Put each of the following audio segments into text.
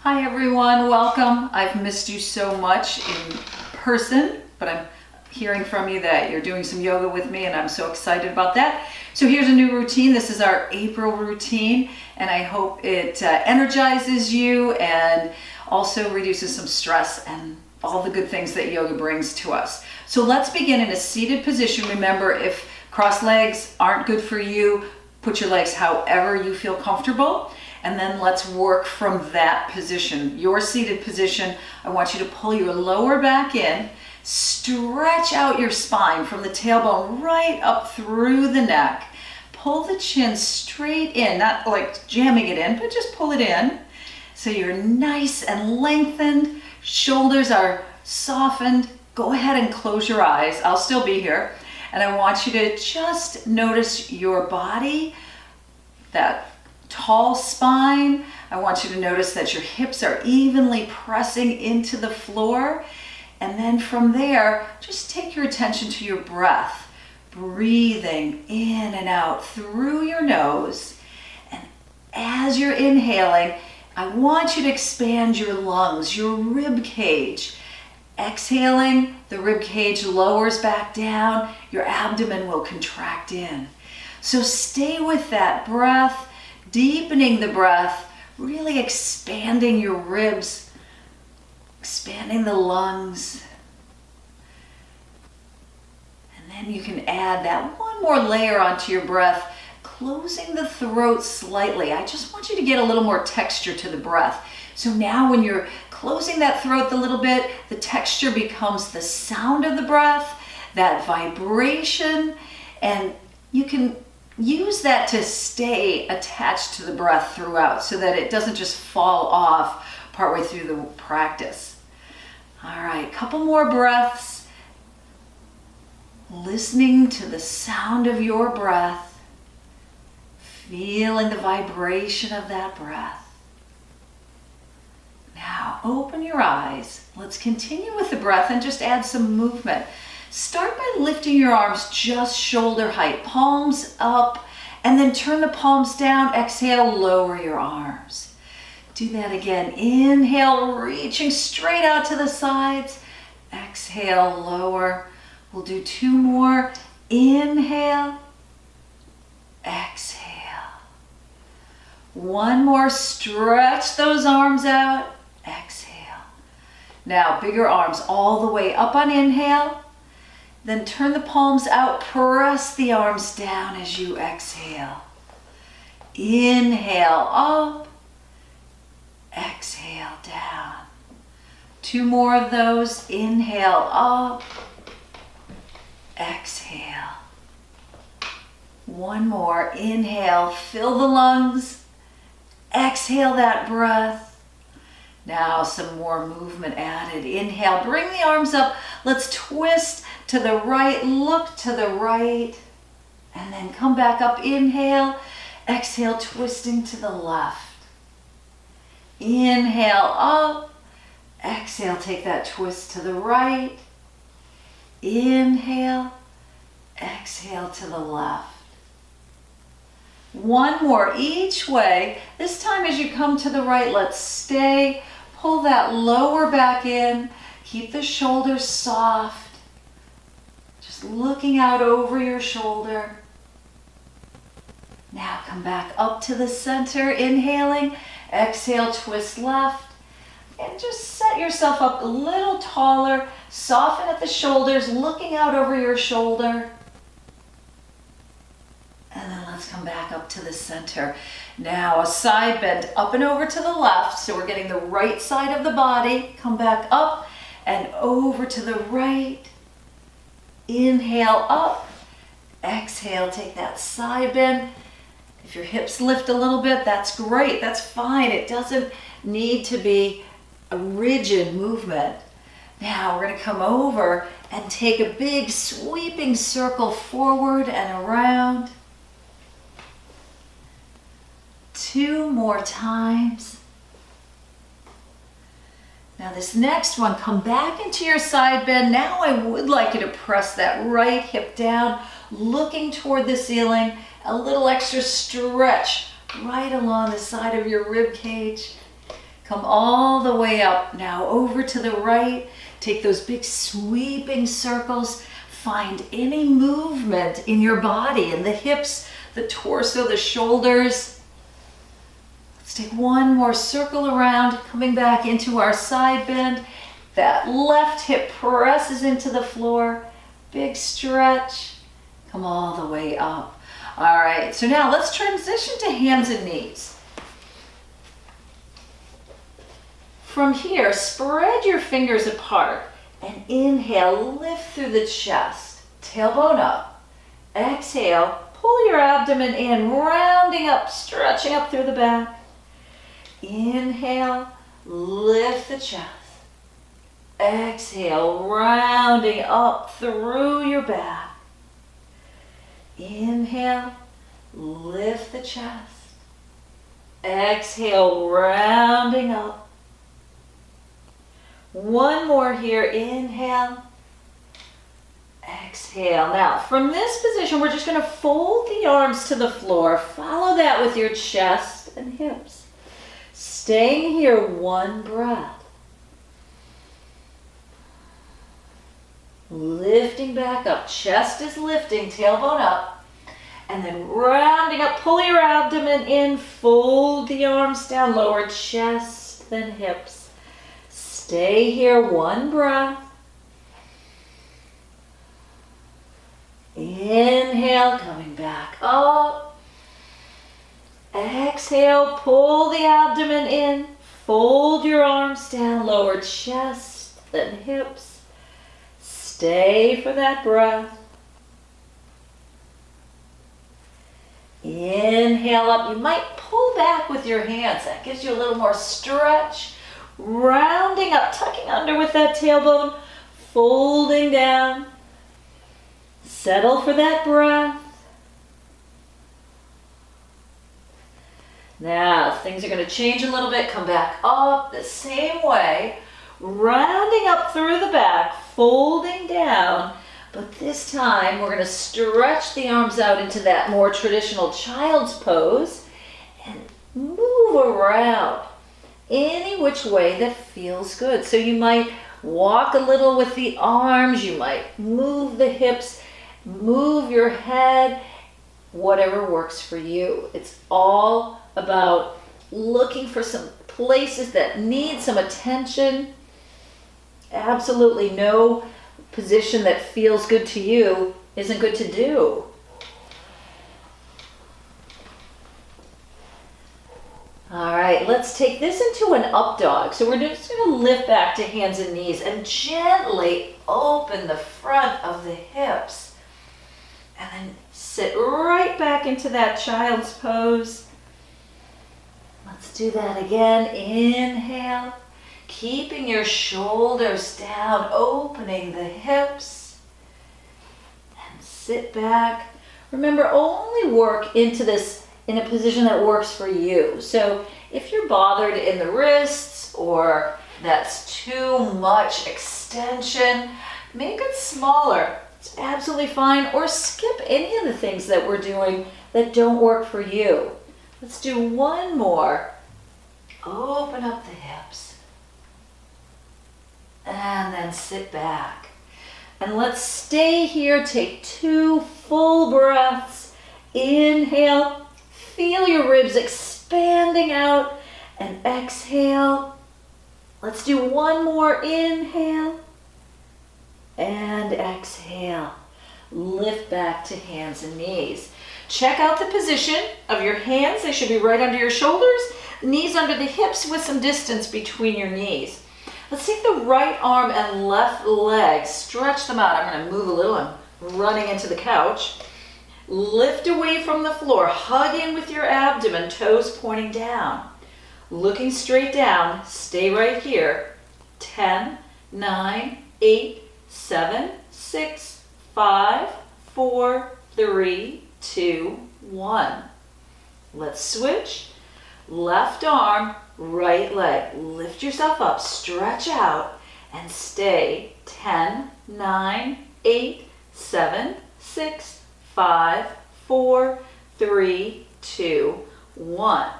Hi everyone, welcome. I've missed you so much in person, but I'm hearing from you that you're doing some yoga with me and I'm so excited about that. So here's a new routine. This is our April routine and I hope it energizes you and also reduces some stress and all the good things that yoga brings to us. So let's begin in a seated position. Remember, if cross legs aren't good for you, put your legs however you feel comfortable. And then let's work from that position. Your seated position, I want you to pull your lower back in, stretch out your spine from the tailbone right up through the neck. Pull the chin straight in, not like jamming it in, but just pull it in. So you're nice and lengthened, shoulders are softened. Go ahead and close your eyes. I'll still be here. And I want you to just notice your body, that tall spine. I want you to notice that your hips are evenly pressing into the floor. And then from there, just take your attention to your breath, breathing in and out through your nose. And as you're inhaling, I want you to expand your lungs, your rib cage. Exhaling, the rib cage lowers back down, your abdomen will contract in. So stay with that breath, deepening the breath, really expanding your ribs, expanding the lungs. And then you can add that one more layer onto your breath, closing the throat slightly. I just want you to get a little more texture to the breath. So now when you're closing that throat a little bit, the texture becomes the sound of the breath, that vibration, and you can use that to stay attached to the breath throughout so that it doesn't just fall off partway through the practice. All right, couple more breaths. Listening to the sound of your breath, feeling the vibration of that breath. Now open your eyes. Let's continue with the breath and just add some movement. Start by lifting your arms just shoulder height, palms up, and then turn the palms down. Exhale, lower your arms. Do that again. Inhale, reaching straight out to the sides. Exhale, lower. We'll do two more. Inhale, exhale. One more, stretch those arms out. Exhale. Now, bigger arms all the way up on inhale. Then turn the palms out, press the arms down as you exhale. Inhale up, exhale down. Two more of those. Inhale up, exhale. One more. Inhale, fill the lungs. Exhale that breath. Now some more movement added. Inhale, bring the arms up. Let's twist to the right, look to the right, and then come back up. Inhale, exhale, twisting to the left. Inhale up, exhale, take that twist to the right. Inhale, exhale to the left. One more each way. This time as you come to the right, let's stay. Pull that lower back in. Keep the shoulders soft. Just looking out over your shoulder. Now come back up to the center. Inhaling. Exhale, twist left. And just set yourself up a little taller. Soften at the shoulders, looking out over your shoulder. And then let's come back up to the center. Now a side bend up and over to the left. So we're getting the right side of the body. Come back up and over to the right. Inhale up. Exhale, take that side bend. If your hips lift a little bit, that's great. That's fine. It doesn't need to be a rigid movement. Now we're going to come over and take a big sweeping circle forward and around. Two more times. Now this next one, come back into your side bend. Now I would like you to press that right hip down, looking toward the ceiling. A little extra stretch right along the side of your rib cage. Come all the way up. Now over to the right. Take those big sweeping circles. Find any movement in your body, in the hips, the torso, the shoulders. Let's take one more circle around, coming back into our side bend. That left hip presses into the floor. Big stretch. Come all the way up. All right, so now let's transition to hands and knees. From here, spread your fingers apart and inhale, lift through the chest, tailbone up. Exhale, pull your abdomen in, rounding up, stretching up through the back. Inhale, lift the chest. Exhale, rounding up through your back. Inhale, lift the chest. Exhale, rounding up. One more here, inhale, exhale. Now, from this position, we're just going to fold the arms to the floor. Follow that with your chest and hips. Staying here, one breath. Lifting back up, chest is lifting, tailbone up. And then rounding up, pull your abdomen in, fold the arms down, lower chest, then hips. Stay here, one breath. Inhale, coming back up. Exhale, pull the abdomen in, fold your arms down, lower chest, then hips. Stay for that breath. Inhale up. You might pull back with your hands. That gives you a little more stretch. Rounding up, tucking under with that tailbone, folding down. Settle for that breath. Now, things are going to change a little bit. Come back up the same way. Rounding up through the back, folding down. But this time, we're going to stretch the arms out into that more traditional child's pose and move around any which way that feels good. So you might walk a little with the arms, you might move the hips, move your head, whatever works for you. It's all about looking for some places that need some attention. Absolutely no position that feels good to you isn't good to do. All right, let's take this into an up dog. So we're just going to lift back to hands and knees and gently open the front of the hips. And then sit right back into that child's pose. Let's do that again. Inhale, keeping your shoulders down, opening the hips. And sit back. Remember, only work into this in a position that works for you. So if you're bothered in the wrists or that's too much extension, make it smaller. It's absolutely fine. Or skip any of the things that we're doing that don't work for you. Let's do one more. Open up the hips. And then sit back. And let's stay here. Take 2 full breaths. Inhale. Feel your ribs expanding out, and exhale. Let's do one more. Inhale and exhale. Lift back to hands and knees. Check out the position of your hands. They should be right under your shoulders, knees under the hips with some distance between your knees. Let's take the right arm and left leg, stretch them out. I'm going to move a little. I'm running into the couch. Lift away from the floor, hug in with your abdomen, toes pointing down. Looking straight down, stay right here. 10, 9, 8, 7, 6, 5, 4, 3, 2, 1. Let's switch. Left arm, right leg. Lift yourself up, stretch out, and stay. 10, 9, 8, 7, 6, 5, 4, 3, 2, 1.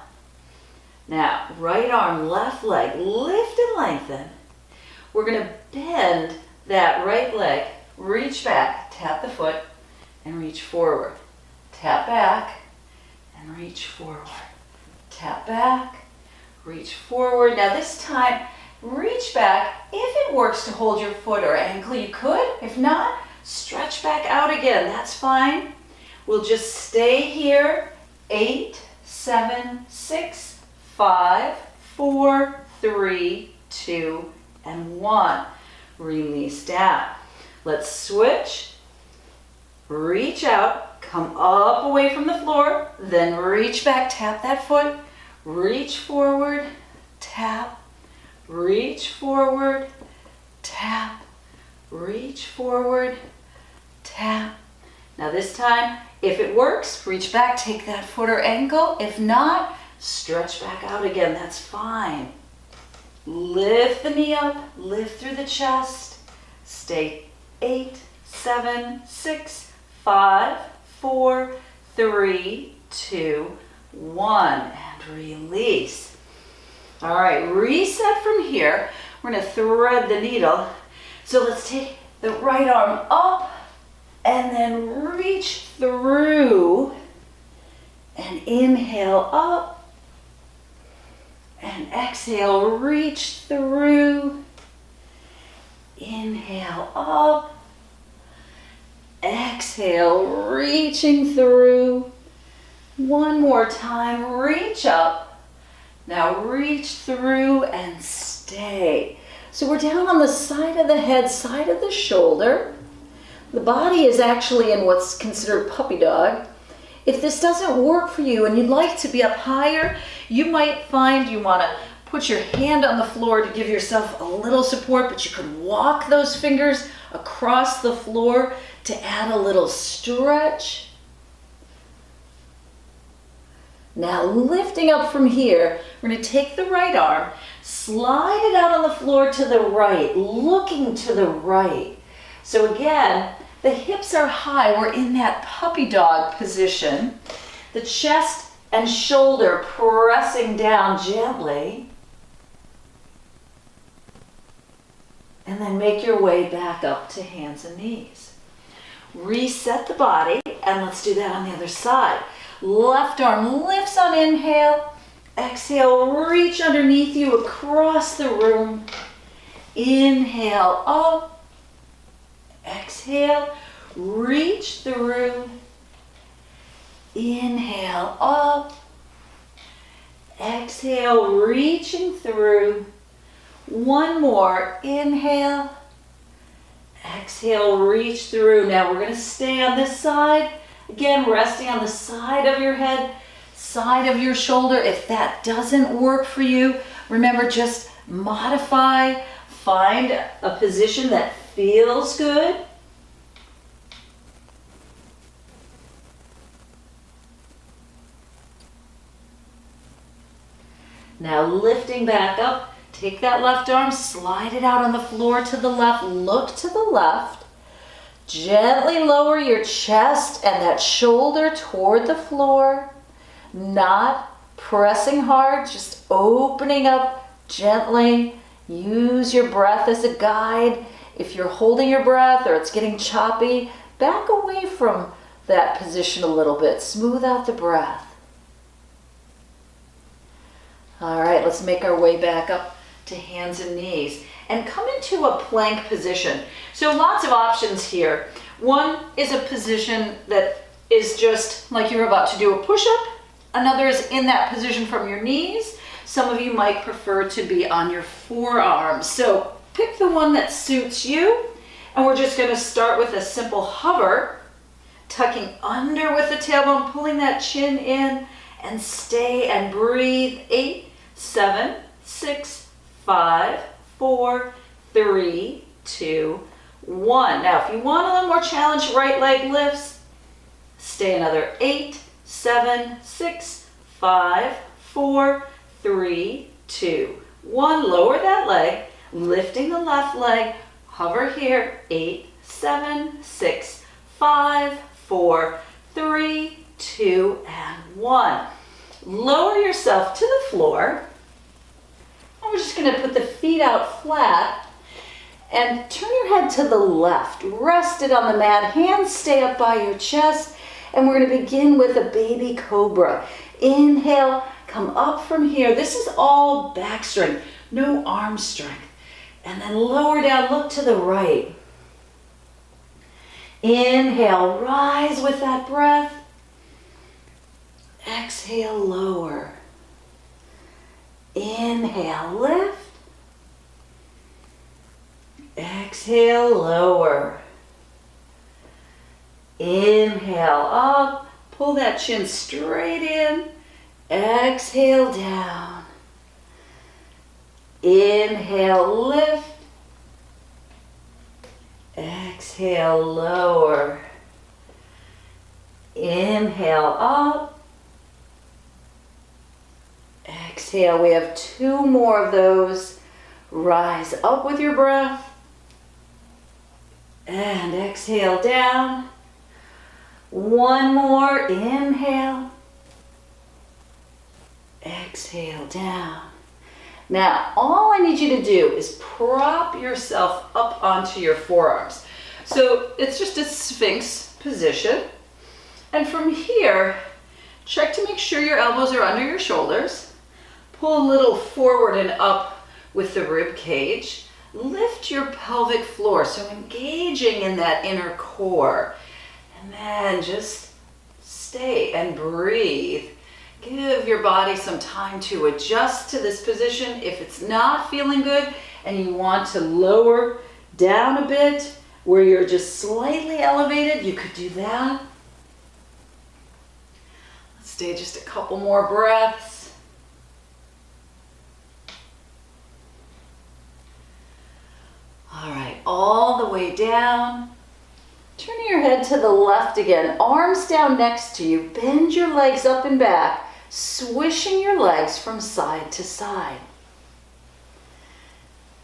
Now, right arm, left leg, lift and lengthen. We're gonna bend that right leg, reach back, tap the foot, and reach forward. Tap back, and reach forward. Tap back, reach forward. Now this time, reach back. If it works to hold your foot or ankle, you could. If not, stretch back out again. That's fine. We'll just stay here. 8, 7, 6, 5, 4, 3, 2, and 1. Release down. Let's switch. Reach out, come up away from the floor, then reach back, tap that foot, reach forward, tap, reach forward, tap, reach forward, tap. Now this time, if it works, reach back, take that foot or ankle. If not, stretch back out again, that's fine. Lift the knee up, lift through the chest. Stay 8, 7, 6, 5, 4, 3, 2, 1, and release. All right, reset from here. We're gonna thread the needle. So let's take the right arm up and then reach through and inhale up and exhale, reach through, inhale up, exhale, reaching through. One more time, reach up. Now reach through and stay. So we're down on the side of the head, side of the shoulder. The body is actually in what's considered puppy dog. If this doesn't work for you and you'd like to be up higher, you might find you want to put your hand on the floor to give yourself a little support, but you could walk those fingers across the floor to add a little stretch. Now lifting up from here, we're going to take the right arm, slide it out on the floor to the right, looking to the right. So again, the hips are high. We're in that puppy dog position. The chest and shoulder pressing down gently. And then make your way back up to hands and knees. Reset the body, and let's do that on the other side. Left arm lifts on inhale. Exhale, reach underneath you across the room. Inhale up. Exhale, reach through. Inhale up. Exhale, reaching through. One more. Inhale. Exhale, reach through. Now we're going to stay on this side. Again, resting on the side of your head, side of your shoulder. If that doesn't work for you, remember, just modify. Find a position that feels good. Now lifting back up, take that left arm, slide it out on the floor to the left, look to the left. Gently lower your chest and that shoulder toward the floor, not pressing hard, just opening up gently. Use your breath as a guide. If you're holding your breath or it's getting choppy, back away from that position a little bit. Smooth out the breath. All right, let's make our way back up to hands and knees and come into a plank position. So lots of options here. One is a position that is just like you're about to do a push-up. Another is in that position from your knees. Some of you might prefer to be on your forearms. So pick the one that suits you. And we're just going to start with a simple hover, tucking under with the tailbone, pulling that chin in, and stay and breathe. 8, 7, 6, 5, 4, 3, 2, 1. Now, if you want a little more challenge, right leg lifts. Stay another 8, 7, 6, 5, 4, 3, 2, 1. Lower that leg, lifting the left leg. Hover here. 8, 7, 6, 5, 4, 3, 2, and 1. lower yourself to the floor. And we're just going to put the feet out flat and turn your head to the left. Rest it on the mat. Hands stay up by your chest. And we're going to begin with a baby cobra. Inhale, come up from here. This is all back strength, no arm strength. And then lower down, look to the right. Inhale, rise with that breath. Exhale, lower. Inhale, lift. Exhale, lower. Inhale, up. Pull that chin straight in. Exhale, down. Inhale, lift. Exhale, lower. Inhale, up. Exhale, we have 2 more of those. Rise up with your breath. And exhale, down. 1 more, inhale. Exhale, down. Now, all I need you to do is prop yourself up onto your forearms. So it's just a Sphinx position. And from here, check to make sure your elbows are under your shoulders. Pull a little forward and up with the rib cage. Lift your pelvic floor, so engaging in that inner core. And then just stay and breathe. Give your body some time to adjust to this position. If it's not feeling good and you want to lower down a bit where you're just slightly elevated, you could do that. Let's stay just a couple more breaths. All right, all the way down. Turning your head to the left again, arms down next to you, bend your legs up and back, swishing your legs from side to side.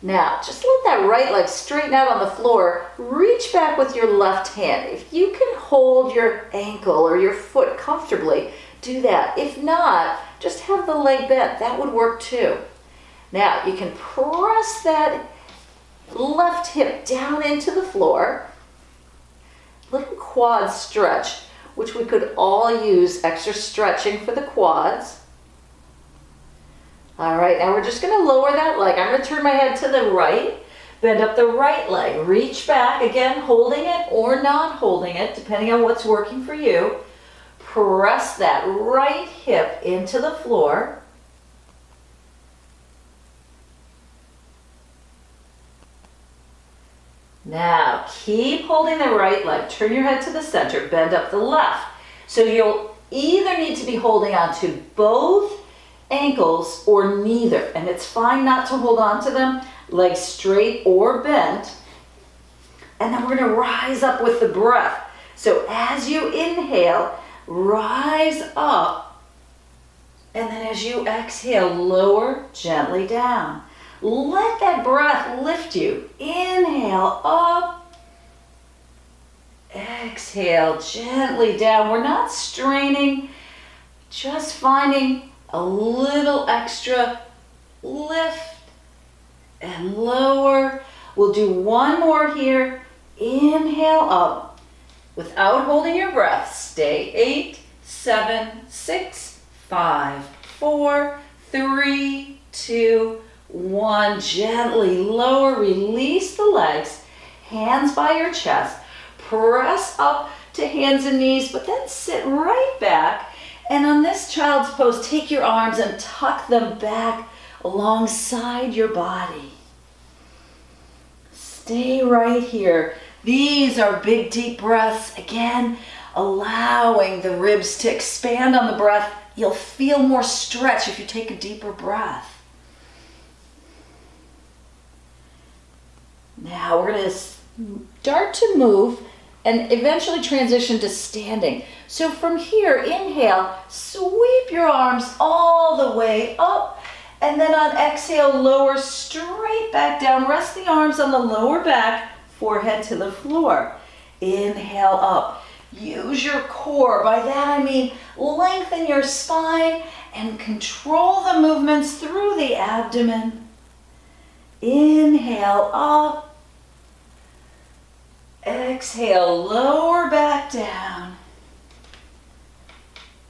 Now, just let that right leg straighten out on the floor. Reach back with your left hand. If you can hold your ankle or your foot comfortably, do that. If not, just have the leg bent. That would work too. Now, you can press that left hip down into the floor. Little quad stretch, which we could all use extra stretching for the quads. All right, now we're just going to lower that leg. I'm going to turn my head to the right, bend up the right leg, reach back, again, holding it or not holding it, depending on what's working for you. Press that right hip into the floor. Now, keep holding the right leg. Turn your head to the center, bend up the left. So you'll either need to be holding on to both ankles or neither. And it's fine not to hold on to them, legs straight or bent. And then we're going to rise up with the breath. So as you inhale, rise up. And then as you exhale, lower gently down. Let that breath lift you. Inhale up. Exhale gently down. We're not straining, just finding a little extra lift and lower. We'll do 1 more here. Inhale up without holding your breath. Stay 8, 7, 6, 5, 4, 3, 2, 1. Gently lower, release the legs, hands by your chest, press up to hands and knees, but then sit right back. And on this child's pose, take your arms and tuck them back alongside your body. Stay right here. These are big, deep breaths. Again, allowing the ribs to expand on the breath. You'll feel more stretch if you take a deeper breath. Now we're going to start to move and eventually transition to standing. So from here, inhale, sweep your arms all the way up. And then on exhale, lower straight back down. Rest the arms on the lower back, forehead to the floor. Inhale up. Use your core. By that I mean lengthen your spine and control the movements through the abdomen. Inhale up. Exhale, lower back down.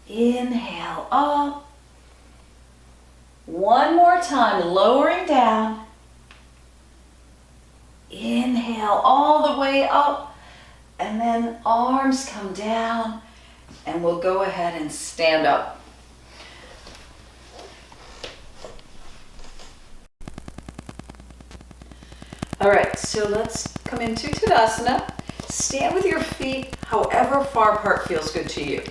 Inhale up. One more time, lowering down. Inhale all the way up, and then arms come down, and we'll go ahead and stand up. All right, so let's come into Tadasana. Stand with your feet however far apart feels good to you.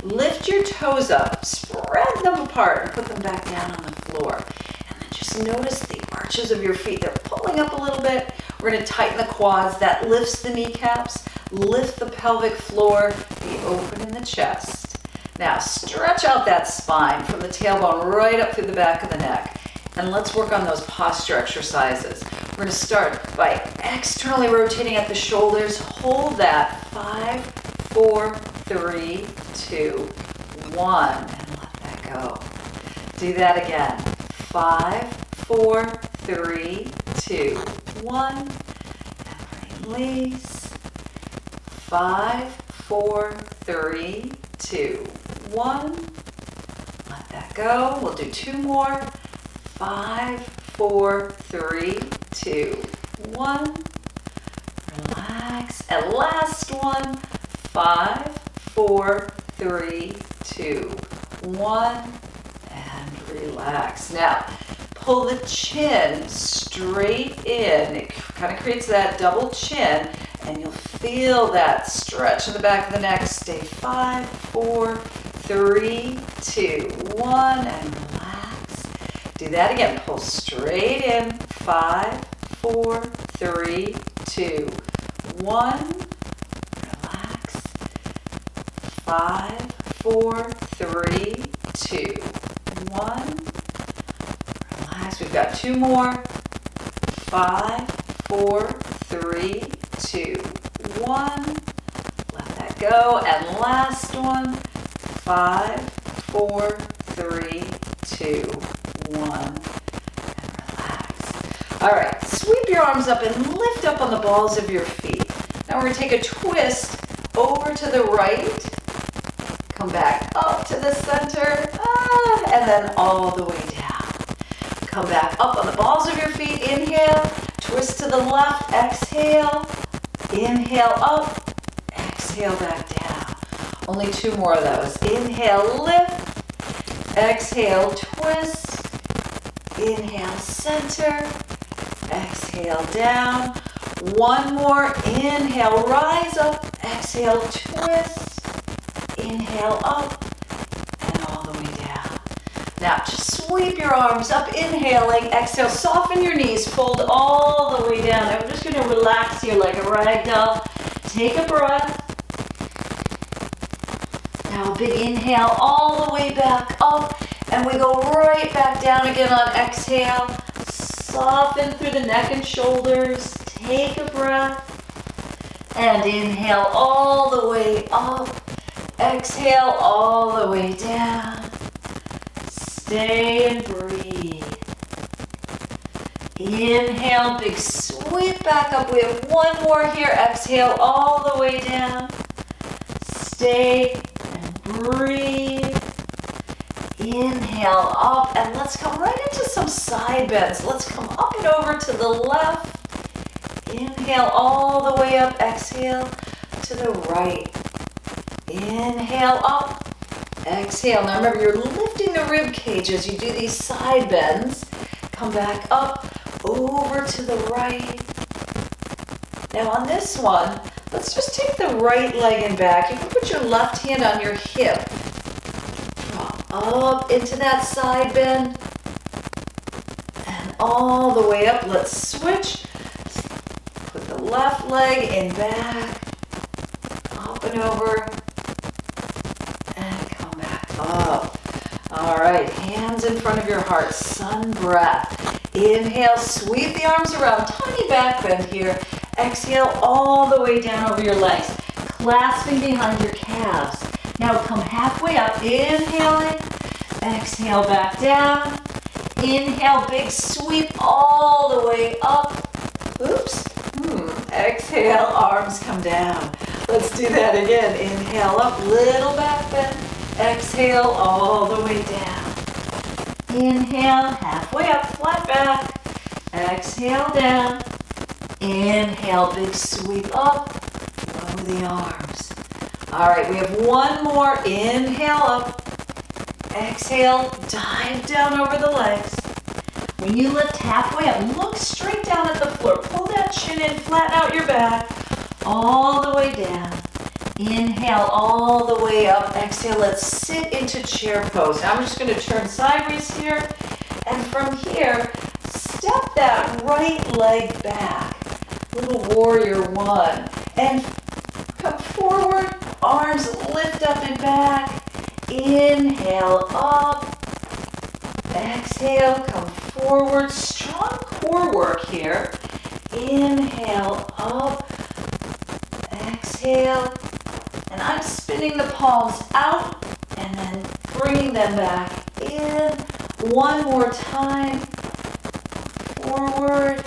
Lift your toes up, spread them apart, and put them back down on the floor. And then just notice the arches of your feet. They're pulling up a little bit. We're going to tighten the quads. That lifts the kneecaps. Lift the pelvic floor. Be open in the chest. Now stretch out that spine from the tailbone right up through the back of the neck. And let's work on those posture exercises. We're going to start by externally rotating at the shoulders. Hold that. 5, 4, 3, 2, 1. And let that go. Do that again. 5, 4, 3, 2, 1. And release. 5, 4, 3, 2, 1. Let that go. We'll do 2 more. 5, 4, 3, 2, 1. Relax. And last one. 5, 4, 3, 2, 1. And relax. Now, pull the chin straight in. It kind of creates that double chin, and you'll feel that stretch in the back of the neck. Stay 5, 4, 3, 2, 1, and relax. Do that again. Pull straight in. 5, 4, 3, 2, 1. Relax. 5, 4, 3, 2, 1. Relax. We've got 2 more. 5, 4, 3, 2, 1. Let that go. And last one. 5, 4, 3, 2, 1. And relax. All right. Sweep your arms up and lift up on the balls of your feet. Now we're going to take a twist over to the right. Come back up to the center. And then all the way down. Come back up on the balls of your feet. Inhale. Twist to the left. Exhale. Inhale up. Exhale back down. Only 2 more of those. Inhale, lift. Exhale, twist. Inhale, center. Exhale, down. 1 more. Inhale, rise up. Exhale, twist. Inhale, up. And all the way down. Now, just sweep your arms up. Inhaling. Exhale, soften your knees. Fold all the way down. And we're just going to relax here like a rag doll. Take a breath. Now, a big inhale all the way back up. And we go right back down again on exhale. Soften through the neck and shoulders. Take a breath. And inhale all the way up. Exhale all the way down. Stay and breathe. Inhale, big sweep back up. We have 1 more here. Exhale all the way down. Stay and breathe. Inhale up, and let's come right into some side bends. Let's come up and over to the left. Inhale all the way up. Exhale to the right. Inhale up. Exhale. Now remember, you're lifting the rib cage as you do these side bends. Come back up, over to the right. Now on this one, let's just take the right leg and back. You can put your left hand on your hip. Drop up into that side bend. And all the way up. Let's switch. Put the left leg in back. Up and over. And come back up. All right, hands in front of your heart. Sun breath. Inhale, sweep the arms around. Tiny back bend here. Exhale all the way down over your legs, clasping behind your calves. Now come halfway up, inhaling. Exhale back down. Inhale, big sweep all the way up. Oops. Exhale, arms come down. Let's do that again. Inhale up, little back bend. Exhale all the way down. Inhale, halfway up, flat back. Exhale down. Inhale, big sweep up. Lower the arms. All right, we have one more. Inhale up. Exhale, dive down over the legs. When you lift halfway up, look straight down at the floor. Pull that chin in, flatten out your back. All the way down. Inhale all the way up. Exhale, let's sit into chair pose. Now I'm just going to turn sideways here. And from here, step that right leg back. Little warrior one. And come forward. Arms lift up and back. Inhale up. Exhale, come forward. Strong core work here. Inhale up. Exhale. And I'm spinning the palms out and then bringing them back in. One more time. Forward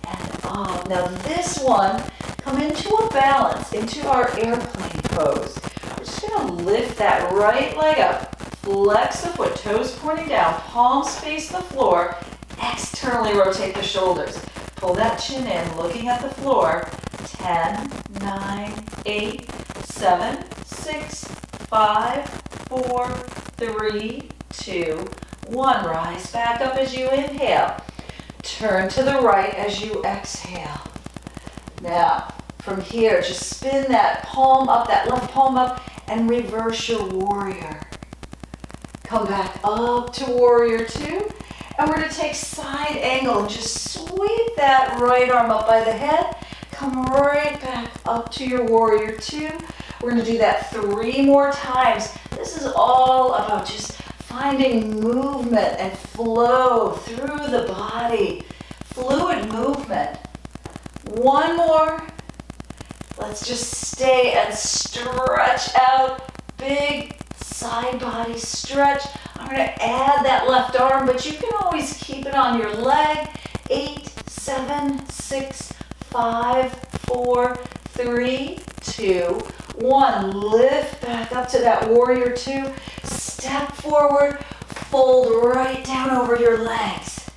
and up. Now this one, come into a balance, into our airplane pose. We're just going to lift that right leg up. Flex the foot, toes pointing down, palms face the floor. Externally rotate the shoulders. Pull that chin in, looking at the floor. 10, 9, 8, 7, 6, 5, 4, 3, 2, 1. Rise back up as you inhale. Turn to the right as you exhale. Now, from here, just spin that palm up, that left palm up, and reverse your warrior. Come back up to warrior two. And we're going to take side angle and just sweep that right arm up by the head. Come right back up to your warrior two. We're going to do that 3 more times. This is all about just finding movement and flow through the body. Fluid movement. One more. Let's just stay and stretch out. Big side body stretch. I'm going to add that left arm, but you can always keep it on your leg. 8, 7, 6, 5, 4, 3, 2, 1. Lift back up to that warrior two. Step forward. Fold right down over your legs.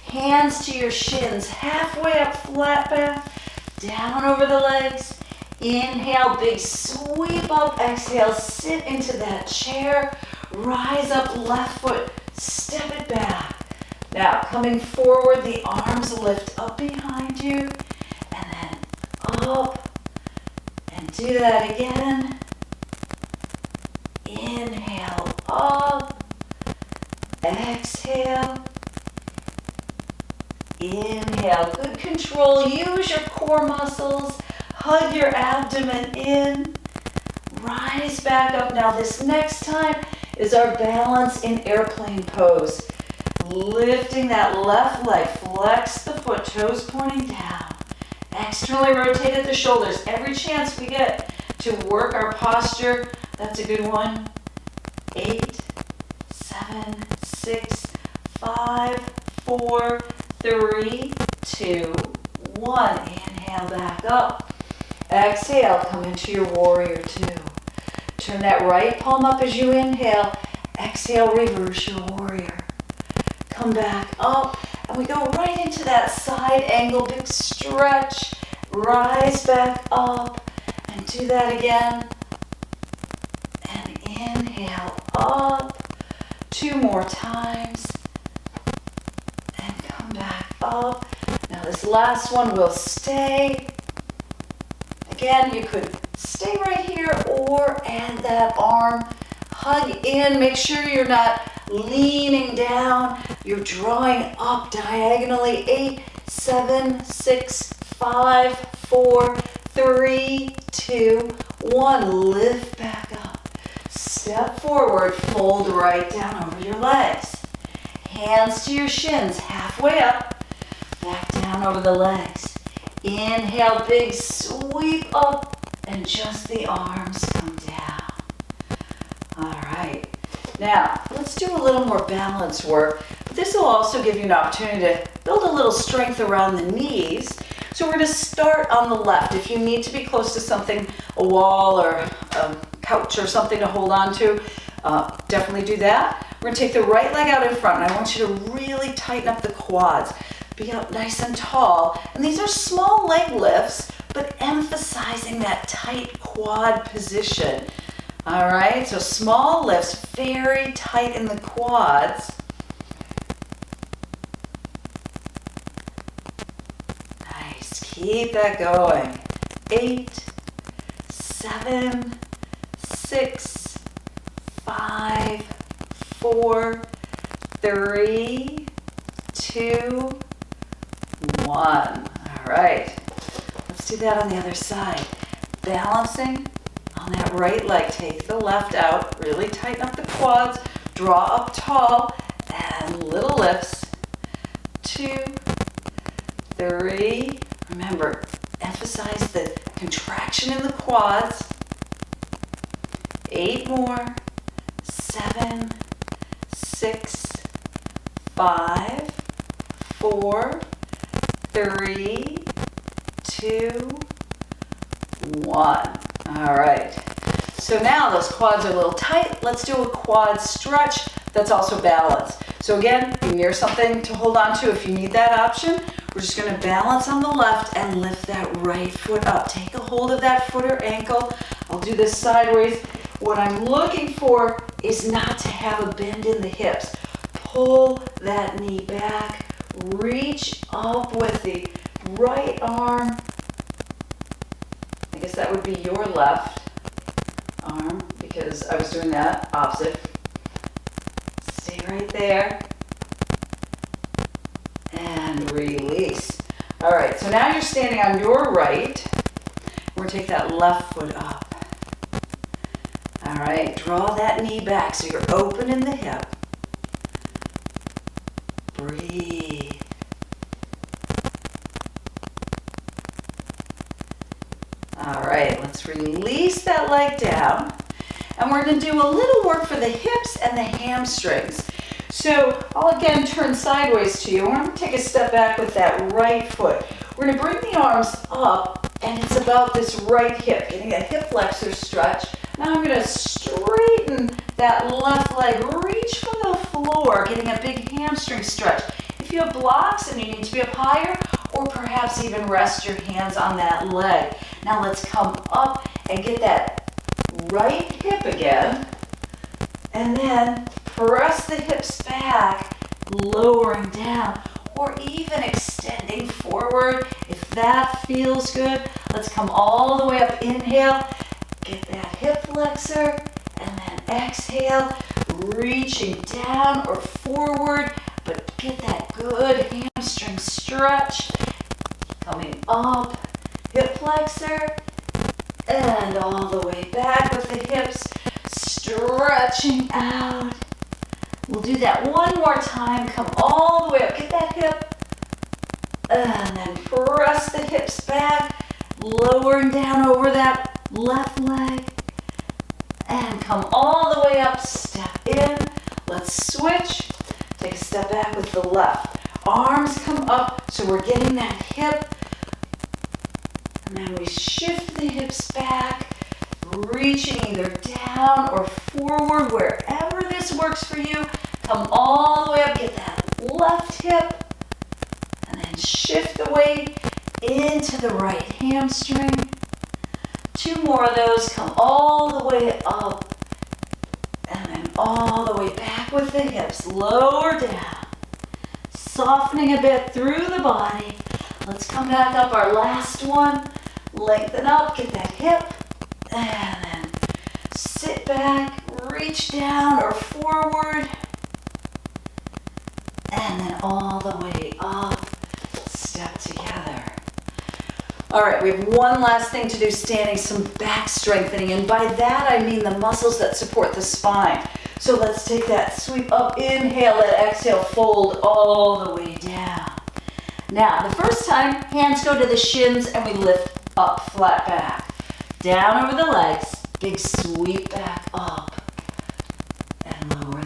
Hands to your shins. Halfway up, flat back. Down over the legs. Inhale, big sweep up. Exhale, sit into that chair. Rise up, left foot. Step it back. Now, coming forward, the arms lift up behind you. And then up. And do that again. Inhale, up. Exhale. Inhale. Good control. Use your core muscles. Hug your abdomen in. Rise back up. Now this next time is our balance in airplane pose. Lifting that left leg. Flex the foot. Toes pointing down. Externally rotate at the shoulders. Every chance we get to work our posture. That's a good one. 8, 7, 6, 5, 4, 3, 2, 1. Inhale back up. Exhale, come into your warrior two. Turn that right palm up as you inhale. Exhale, reverse your warrior. Come back up, and we go right into that side angle, big stretch. Rise back up, and do that again. And inhale up. 2 more times. And come back up. Now this last one will stay. Again, you could stay right here or add that arm. Hug in. Make sure you're not leaning down. You're drawing up diagonally. 8, 7, 6, 5, 4, 3, 2, 1. Lift back up. Step forward. Fold right down over your legs. Hands to your shins. Halfway up. Back down over the legs. Inhale, big sweep up, and just the arms come down. All right. Now, let's do a little more balance work. This will also give you an opportunity to build a little strength around the knees. So we're going to start on the left. If you need to be close to something, a wall or a couch or something to hold on to, definitely do that. We're going to take the right leg out in front, and I want you to really tighten up the quads. Be up nice and tall. And these are small leg lifts, but emphasizing that tight quad position. All right, so small lifts, very tight in the quads. Nice, keep that going. 8, 7, 6, 5, 4, 3, 2, 1. All right, let's do that on the other side. Balancing on that right leg. Take the left out, really tighten up the quads, draw up tall, and little lifts. 2, 3. Remember, emphasize the contraction in the quads. 8 more. 7, 6, 5, 4, 3, 2, 1. All right. So now those quads are a little tight. Let's do a quad stretch that's also balanced. So again, be near something to hold on to if you need that option. We're just going to balance on the left and lift that right foot up. Take a hold of that foot or ankle. I'll do this sideways. What I'm looking for is not to have a bend in the hips. Pull that knee back. Reach up with the right arm. I guess that would be your left arm because I was doing that opposite. Stay right there. And release. All right, so now you're standing on your right. We're going to take that left foot up. All right, draw that knee back so you're open in the hip. Breathe. All right, let's release that leg down. And we're going to do a little work for the hips and the hamstrings. So I'll again turn sideways to you. We're going to take a step back with that right foot. We're going to bring the arms up, and it's about this right hip, getting a hip flexor stretch. Now I'm going to straighten that left leg, reach for the floor, getting a big hamstring stretch. If you have blocks and you need to be up higher, or perhaps even rest your hands on that leg. Now let's come up and get that right hip again, and then press the hips back, lowering down, or even extending forward if that feels good. Let's come all the way up. Inhale, get that hip flexor, and then exhale, reaching down or forward, but get that good hamstring stretch. Coming up, hip flexor, and all the way back with the hips, stretching out. We'll do that one more time. Come all the way up, get that hip, and then press the hips back, lowering down over that left leg, and come all the way up, step in. Let's switch. Take a step back with the left. Arms come up, so we're getting that hip, and then we shift the hips back, reaching either down or forward, wherever this works for you. Come all the way up, get that left hip, and then shift the weight into the right hamstring. 2 more of those. Come all the way up, and then all the way back with the hips. Lower down, softening a bit through the body. Let's come back up, our last one. Lengthen up, get that hip, and then sit back, reach down or forward, and then all the way up, step together. All right, we have one last thing to do standing, some back strengthening, and by that I mean the muscles that support the spine. So let's take that sweep up, inhale, let exhale, fold all the way down. Now, the first time, hands go to the shins and we lift up, flat back. Down over the legs, big sweep back up, and lower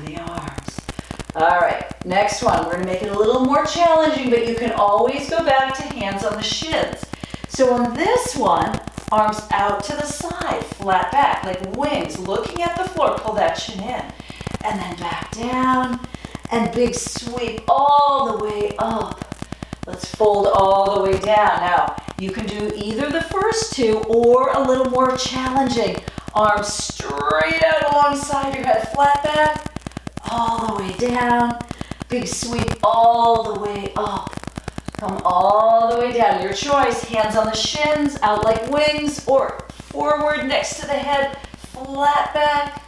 All right, next one. We're gonna make it a little more challenging, but you can always go back to hands on the shins. So on this one, arms out to the side, flat back, like wings, looking at the floor. Pull that chin in. And then back down, and big sweep all the way up. Let's fold all the way down. Now, you can do either the first two or a little more challenging. Arms straight out alongside your head, flat back, all the way down. Big sweep all the way up. Come all the way down. Your choice, hands on the shins, out like wings, or forward next to the head, flat back,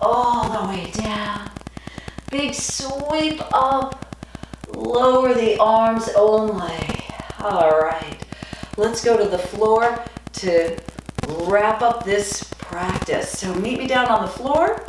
all the way down. Big sweep up, lower the arms only. All right, let's go to the floor to wrap up this practice. So meet me down on the floor.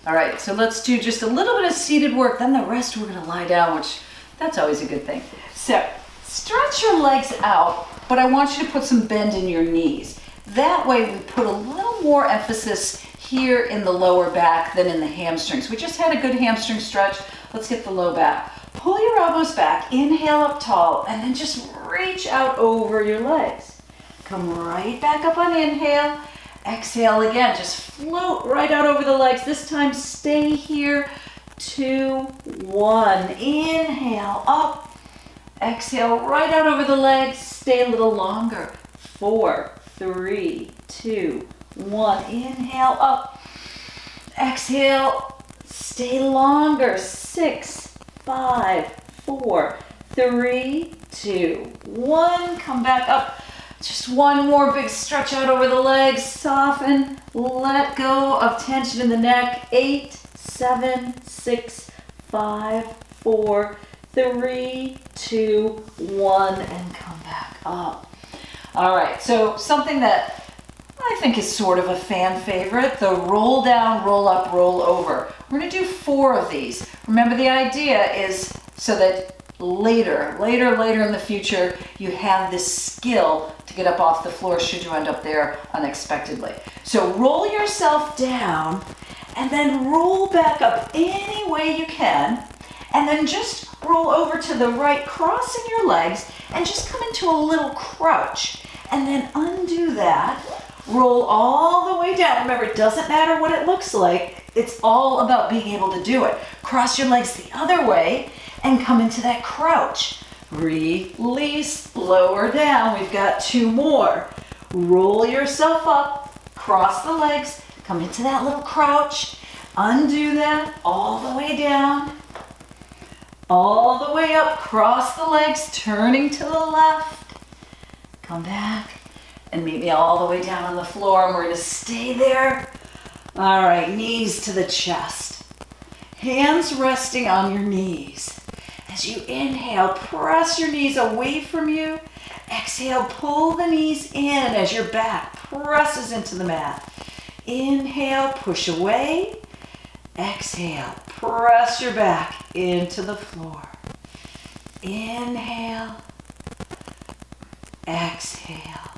All right, so let's do just a little bit of seated work, then the rest we're gonna lie down, which that's always a good thing. So stretch your legs out, but I want you to put some bend in your knees. That way we put a little more emphasis here in the lower back than in the hamstrings. We just had a good hamstring stretch. Let's get the low back. Pull your elbows back, inhale up tall, and then just reach out over your legs. Come right back up on inhale. Exhale again, just float right out over the legs. This time stay here, 2, 1. Inhale up, exhale right out over the legs. Stay a little longer, 4, 3, 2, 1. Inhale up, exhale, stay longer, 6, 5, 4, 3, 2, 1. Come back up. Just one more big stretch out over the legs. Soften, let go of tension in the neck. 8, 7, 6, 5, 4, 3, 2, 1, and come back up. All right, so something that I think is sort of a fan favorite, the roll down, roll up, roll over. We're gonna do 4 of these. Remember, the idea is so that later in the future, you have this skill to get up off the floor should you end up there unexpectedly. So roll yourself down and then roll back up any way you can, and then just roll over to the right, crossing your legs, and just come into a little crouch, and then undo that. Roll all the way down. Remember, it doesn't matter what it looks like. It's all about being able to do it. Cross your legs the other way and come into that crouch. Release, lower down. We've got 2 more. Roll yourself up, cross the legs, come into that little crouch, undo that, all the way down, all the way up, cross the legs, turning to the left, come back, and meet me all the way down on the floor, and we're gonna stay there. All right, knees to the chest. Hands resting on your knees. As you inhale, press your knees away from you. Exhale, pull the knees in as your back presses into the mat. Inhale, push away. Exhale, press your back into the floor. Inhale, exhale.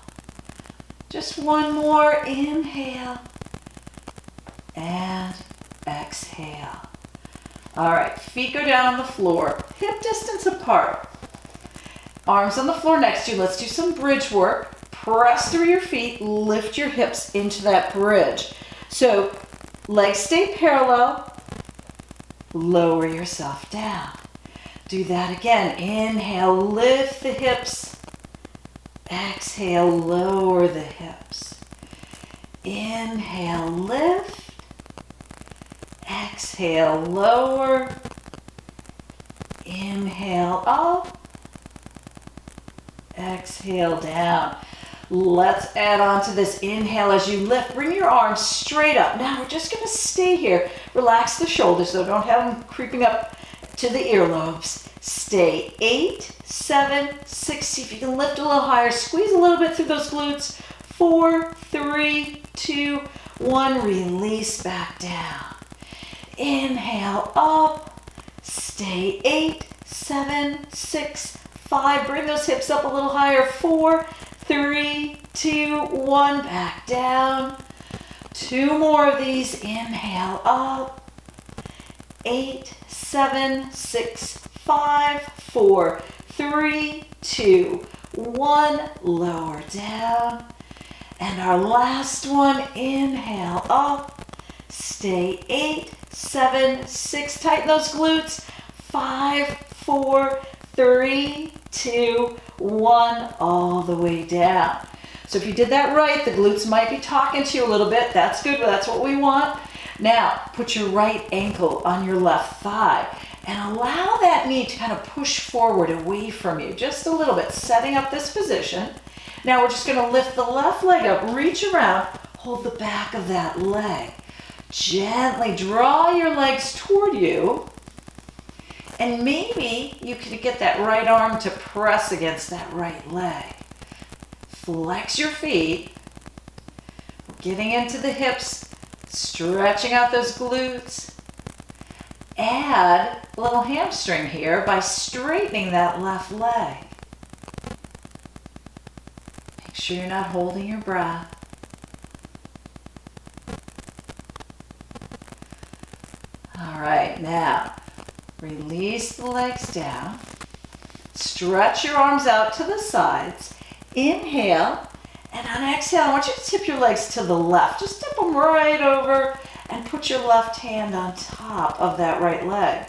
Just one more. Inhale and exhale. All right, feet go down on the floor, hip distance apart. Arms on the floor next to you. Let's do some bridge work. Press through your feet, lift your hips into that bridge. So legs stay parallel, lower yourself down. Do that again. Inhale, lift the hips. Exhale, lower the hips. Inhale, lift. Exhale, lower. Inhale, up. Exhale, down. Let's add on to this. Inhale as you lift. Bring your arms straight up. Now we're just going to stay here. Relax the shoulders, so don't have them creeping up to the earlobes. Stay. 8, 7, 6. See if you can lift a little higher. Squeeze a little bit through those glutes. 4, 3, 2, 1. Release back down. Inhale up, stay. 8, 7, 6, 5. Bring those hips up a little higher. 4, 3, 2, 1. Back down. 2 more of these. Inhale up. 8, 7, 6, 5, 4, 3, 2, 1. Lower down. And our last one. Inhale up. Stay. 8, 7, 6. Tighten those glutes. 5, 4, 3, 2, 1. All the way down. So if you did that right, the glutes might be talking to you a little bit. That's good. That's what we want. Now, put your right ankle on your left thigh and allow that knee to kind of push forward away from you just a little bit, setting up this position. Now we're just going to lift the left leg up, reach around, hold the back of that leg. Gently draw your legs toward you, and maybe you could get that right arm to press against that right leg. Flex your feet, getting into the hips, stretching out those glutes. Add a little hamstring here by straightening that left leg. Make sure you're not holding your breath. All right, now release the legs down. Stretch your arms out to the sides. Inhale, and on exhale, I want you to tip your legs to the left. Just tip them right over and put your left hand on top of that right leg.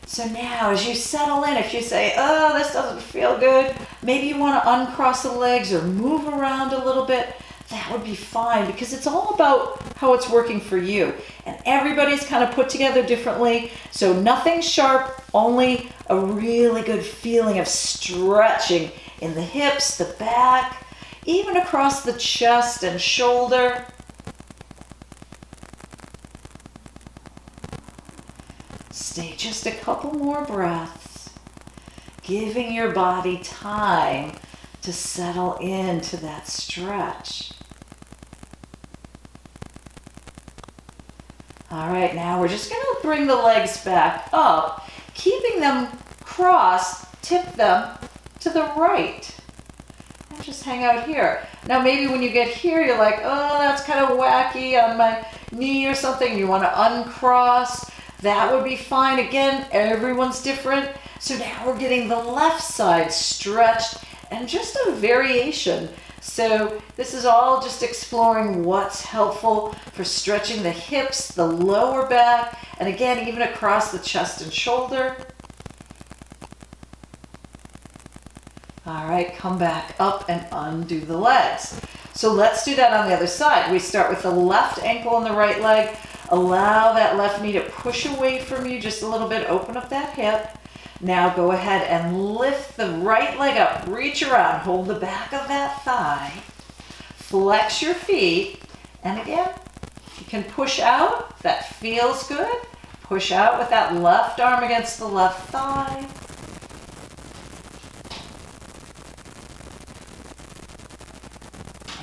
So now as you settle in, if you say, oh, this doesn't feel good, maybe you want to uncross the legs or move around a little bit, that would be fine, because it's all about how it's working for you. And everybody's kind of put together differently. So nothing sharp, only a really good feeling of stretching in the hips, the back, even across the chest and shoulder. Stay just a couple more breaths, giving your body time to settle into that stretch. All right, now we're just going to bring the legs back up, keeping them crossed, tip them to the right. And just hang out here. Now maybe when you get here, you're like, oh, that's kind of wacky on my knee or something. You want to uncross. That would be fine. Again, everyone's different. So now we're getting the left side stretched and just a variation. So this is all just exploring what's helpful for stretching the hips, the lower back, and again, even across the chest and shoulder. All right, come back up and undo the legs. So let's do that on the other side. We start with the left ankle and the right leg. Allow that left knee to push away from you just a little bit. Open up that hip. Now go ahead and lift the right leg up. Reach around. Hold the back of that thigh. Flex your feet. And again, you can push out. That feels good. Push out with that left arm against the left thigh.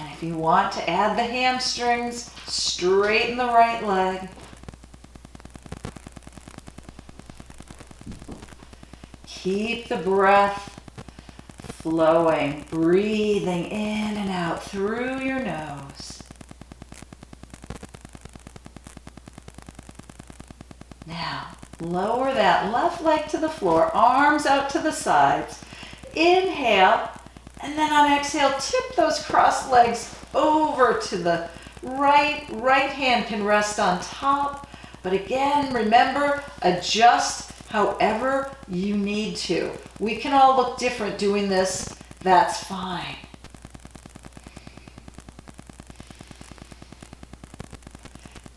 And if you want to add the hamstrings, straighten the right leg. Keep the breath flowing, breathing in and out through your nose. Now, lower that left leg to the floor, arms out to the sides. Inhale, and then on exhale, tip those crossed legs over to the right. Right hand can rest on top. But again, remember, adjust however you need to. We can all look different doing this. That's fine.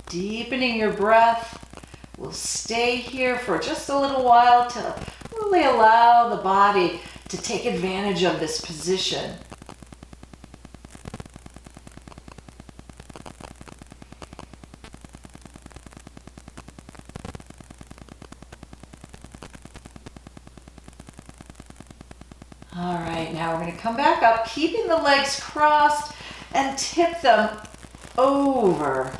Deepening your breath. We'll stay here for just a little while to really allow the body to take advantage of this position. All right, now we're going to come back up, keeping the legs crossed and tip them over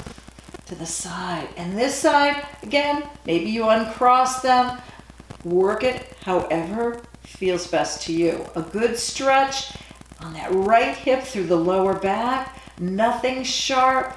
to the side. And this side, again, maybe you uncross them. Work it however feels best to you. A good stretch on that right hip through the lower back. Nothing sharp.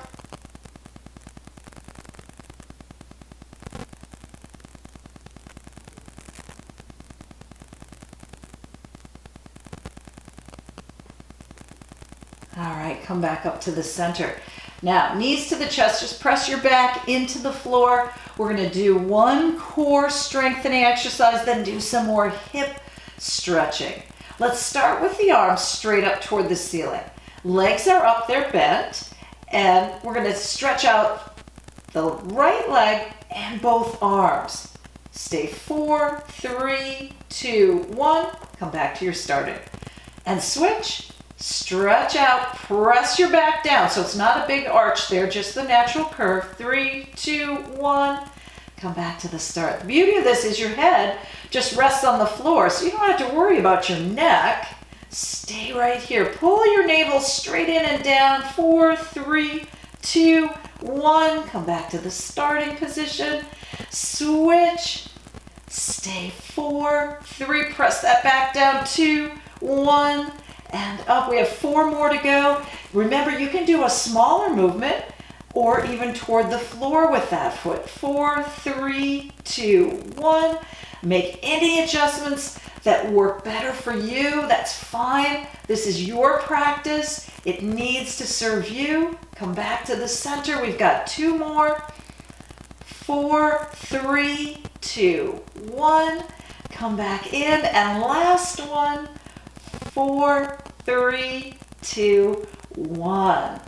right, come back up to the center. Now, knees to the chest, just press your back into the floor. We're gonna do one core strengthening exercise, then do some more hip stretching. Let's start with the arms straight up toward the ceiling. Legs are up, they're bent, and we're gonna stretch out the right leg and both arms. Stay 4, 3, 2, 1. Come back to your starting. And switch, stretch out, press your back down. So it's not a big arch there, just the natural curve. 3, 2, 1. Come back to the start. The beauty of this is your head just rests on the floor, so you don't have to worry about your neck. Stay right here. Pull your navel straight in and down. 4, 3, 2, 1. Come back to the starting position. Switch. Stay 4, 3. Press that back down. 2, 1. And up. We have 4 more to go. Remember, you can do a smaller movement or even toward the floor with that foot. 4, 3, 2, 1. Make any adjustments that work better for you. That's fine. This is your practice. It needs to serve you. Come back to the center. We've got 2 more. 4, 3, 2, 1. Come back in. And last one. 4, 3, 2, 1.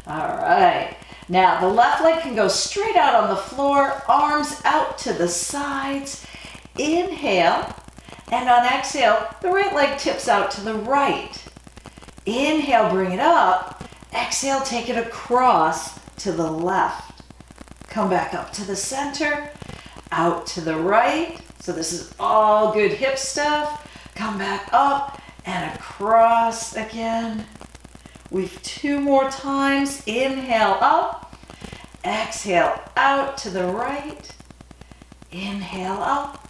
All right. Now the left leg can go straight out on the floor, arms out to the sides. Inhale, and on exhale, the right leg tips out to the right. Inhale, bring it up. Exhale, take it across to the left. Come back up to the center, out to the right. So this is all good hip stuff. Come back up and across again. We've 2 more times. Inhale up, exhale out to the right. Inhale up.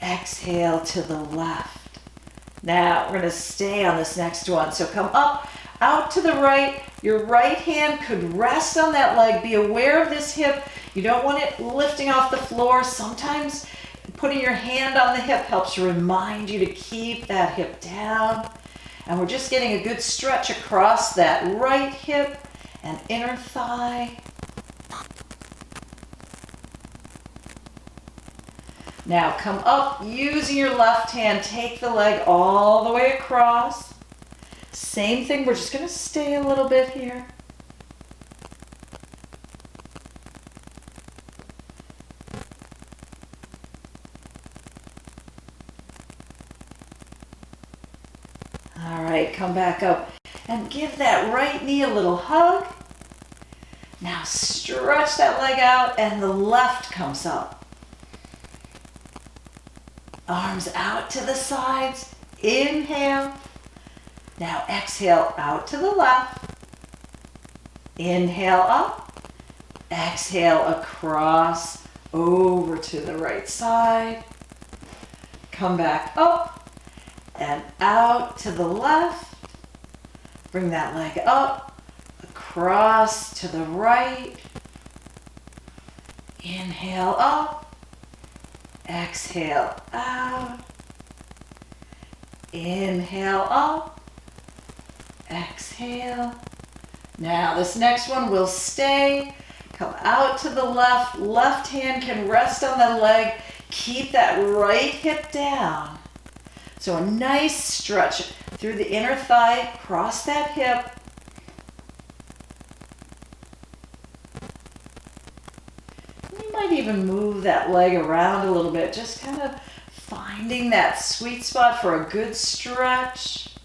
Exhale to the left. Now we're going to stay on this next one. So come up, out to the right. Your right hand could rest on that leg. Be aware of this hip. You don't want it lifting off the floor. Sometimes putting your hand on the hip helps remind you to keep that hip down. And we're just getting a good stretch across that right hip and inner thigh. Now come up using your left hand. Take the leg all the way across. Same thing. We're just going to stay a little bit here. All right, come back up and give that right knee a little hug. Now stretch that leg out and the left comes up. Arms out to the sides. Inhale. Now exhale out to the left. Inhale up. Exhale across over to the right side. Come back up and out to the left. Bring that leg up, across to the right. Inhale up. Exhale out. Inhale up. Exhale. Now this next one will stay. Come out to the left. Left hand can rest on the leg. Keep that right hip down. So a nice stretch through the inner thigh. Cross that hip. You might even move that leg around a little bit, just kind of finding that sweet spot for a good stretch.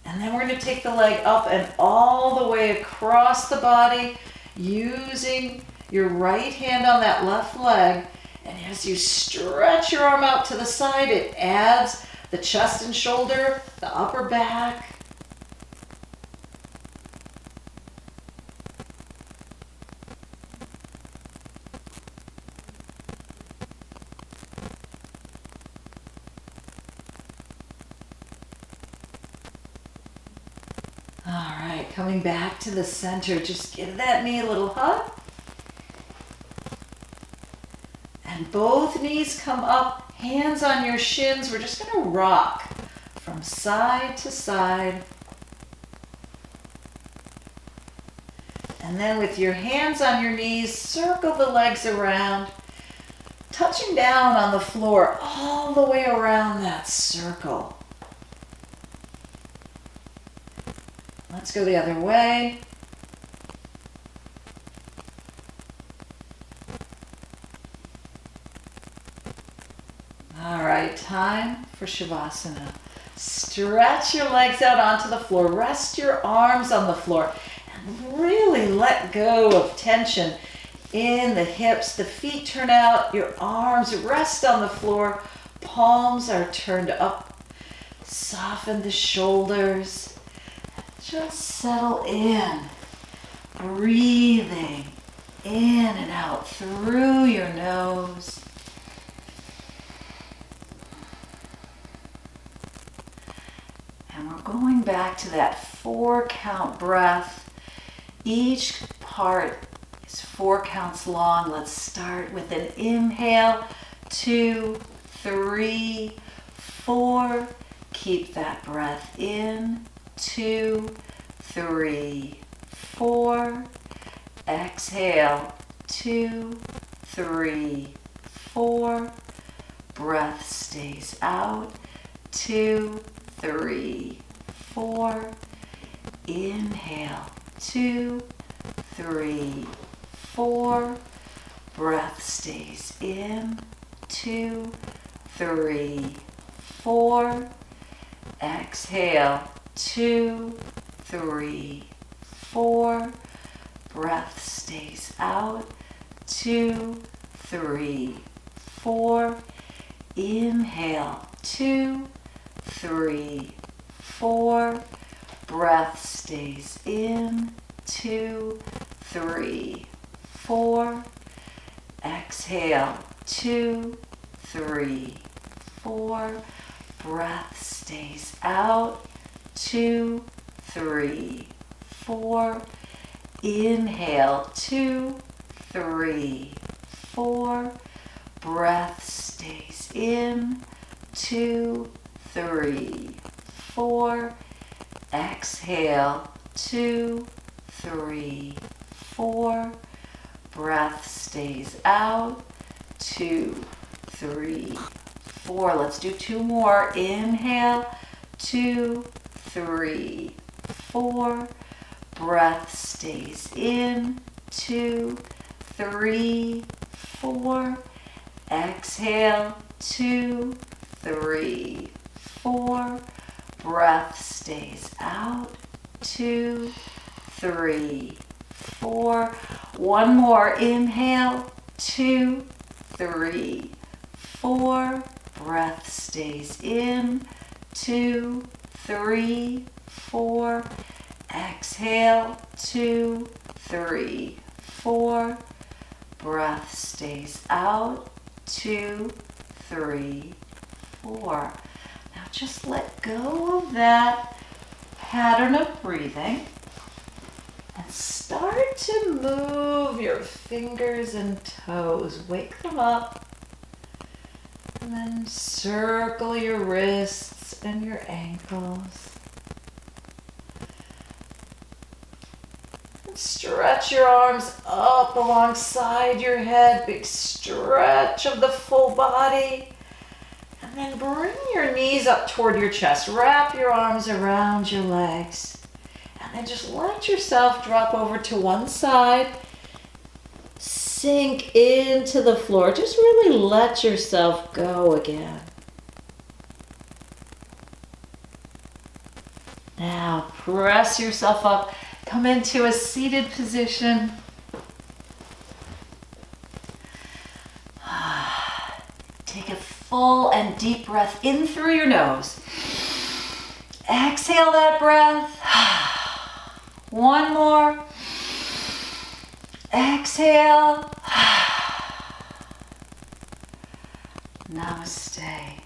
And then we're going to take the leg up and all the way across the body, using your right hand on that left leg. And as you stretch your arm out to the side, it adds the chest and shoulder, the upper back. All right, coming back to the center, just give that knee a little hug. And both knees come up, hands on your shins. We're just going to rock from side to side. And then with your hands on your knees, circle the legs around, touching down on the floor all the way around that circle. Let's go the other way. All right, time for Shavasana. Stretch your legs out onto the floor. Rest your arms on the floor and really let go of tension in the hips. The feet turn out, your arms rest on the floor. Palms are turned up. Soften the shoulders. Just settle in. Breathing in and out through your nose. And we're going back to that 4-count breath. Each part is 4 counts long. Let's start with an inhale, 2, 3, 4. Keep that breath in, 2, 3, 4. Exhale, 2, 3, 4. Breath stays out, 2, 3, 4. Inhale, 2, 3, 4. Breath stays in, 2, 3, 4. Exhale, 2, 3, 4. Breath stays out, 2, 3, 4. Inhale, 2, 3, 4. Breath stays in, 2, 3, 4. Exhale, 2, 3, 4. Breath stays out, 2, 3, 4. Inhale, 2, 3, 4. Breath stays in, 2, 3, 4. Exhale, 2, 3, 4. Breath stays out, 2, 3, 4. Let's do 2 more. Inhale, 2, 3, 4. Breath stays in, 2, 3, 4. Exhale, 2, 3, 4. Breath stays out, 2, 3, 4. One more. Inhale, 2, 3, 4. Breath stays in, 2, 3, 4. Exhale, 2, 3, 4. Breath stays out, 2, 3, 4. Now just let go of that pattern of breathing and start to move your fingers and toes. Wake them up and then circle your wrists and your ankles. Stretch your arms up alongside your head, big stretch of the full body. And then bring your knees up toward your chest. Wrap your arms around your legs. And then just let yourself drop over to one side. Sink into the floor. Just really let yourself go again. Now press yourself up. Come into a seated position. Take a full and deep breath in through your nose. Exhale that breath. One more. Exhale. Namaste.